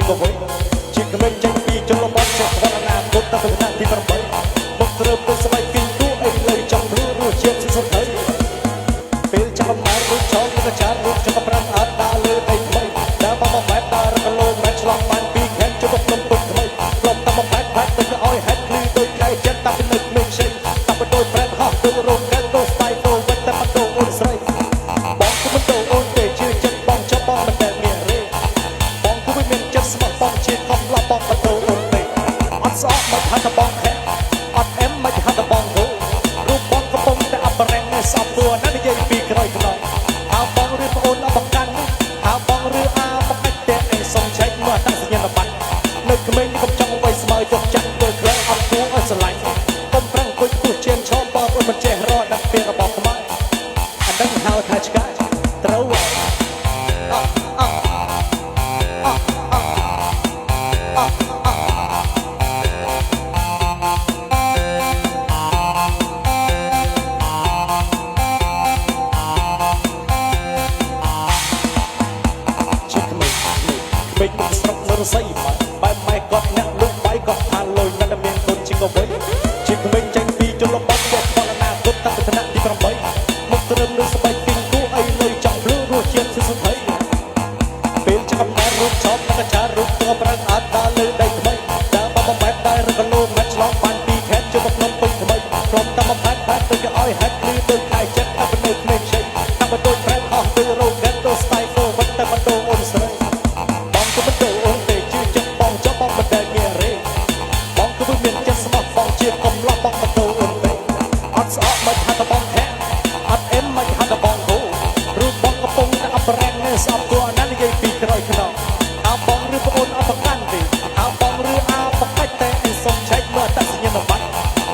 ក៏វិញជាក្មេងចេញពីជនបទចេះវត្តណាគុតទៅថ្នាក់ទី8មកត្រឹមទៅស្បែកគីទូអីលើចង់រស់ជាតិសុទ្ធទៅពេលចាំអំណាចដូចចោលក៏ចាត់រូបចាប់ប្រាំអត់ដើរលើដីថ្មីដើរបបបែបដើររកលោមិនឆ្លងបានពីខែជុំភ្នំពុកថ្មីព្រមតាមបែបបែបទៅឲ្យហេតុឃ្លីដូចខែចិត្តតាពីនឹកមិនខ្ចីតាបដូចប្រែតហោះទៅរោងកែទៅស្បែកទៅវិតតែបដូរអូនស្រីបងគុំទៅអូនទេជឿចិត្តបងចាប់បងមិនដែលមានរេបងគុំមានចិត្តស្មោះបងជាខំឡប់បងបដូរអូនទេអត់ស្អកមិនថាតបងខែអត់អែមមិនថាតបងហូរូបបងកំពុងតែអបរែងនៅសពពួរណានិយាយពីក្រោយខ្នងហៅបងឬប្អូនអបកាន់ហៅបងឬអាបកាច់តែឯងសុំឆែកមើលតាសញ្ញាប័ណ្ណនៅក្មេងនេះកុំចង់វ័យស្មើយកចាក់ទៅក្លែងអត់គួរឲ្យស្រឡាញ់កុំប្រឹងគួយគោះជើងឈោមបងអូនមិនចេះរកដាក់ពីរបស់ខ្មែរអាដឹងហៅថាឆ្កាត្រូវពេកមកស្រុកនរស័យបែបម៉ែគាត់អ្នកលុបបាយគាត់ថាលុយមិនមានគុណជាក៏វិញជាក្មេងចេញពីជនបទចេះផលណាគុតតាពីថ្នាក់ទី8មកត្រឹមនឹងស្បែកពីងគូអីលុយចង់ភ្លឺរសជាតិសុទ្ធហើយពេលចាំតែរូបចប់ក៏ចារូបទៅប្រាំងអត់ដើរលើដីថ្មីដើរបបបែបដើររកលោមិនឆ្លងបានពីខេត្តជុំភ្នំពេញថ្មីព្រមតាមបែបបែបទៅឲ្យហេតុឃ្លីដូចខែចិត្តតែនៅក្មេងខ្ចីតាមបដូចប្រែតអស់ទៅរោងកែទៅស្បែកទៅវិតតែបដូរអូនស្រីបងក៏មិនទៅអូនទេជឿចិត្តបងចុះបងមិនដែលងារេបងក៏មានចិត្តស្មោះបងជាកំឡោះបងបដូរអូនទេអត់ស្អកមិនថាតបងខែអត់អែមមិនថាតបងហូរូបបងកំពុងតែអបរែងនៅស្អប់គួរណានិយាយពីក្រោយខ្នងហៅបងឬប្អូនអបកាន់ទេហៅបងឬអាបកាច់តែឯងសុំឆែកមើលតាសញ្ញាប័ណ្ណ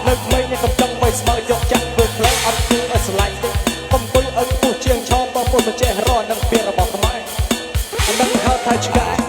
នៅក្មេងនេះកំចង់វ័យស្មើយកចាក់ធ្វើខ្លះអត់គួរឲ្យស្រឡាញ់ទេកុំពុយឲ្យពុះជាងឆោបងពុនមិនចេះរកនឹងពីរបស់ខ្មែរមិនដឹងហៅថាឆ្កា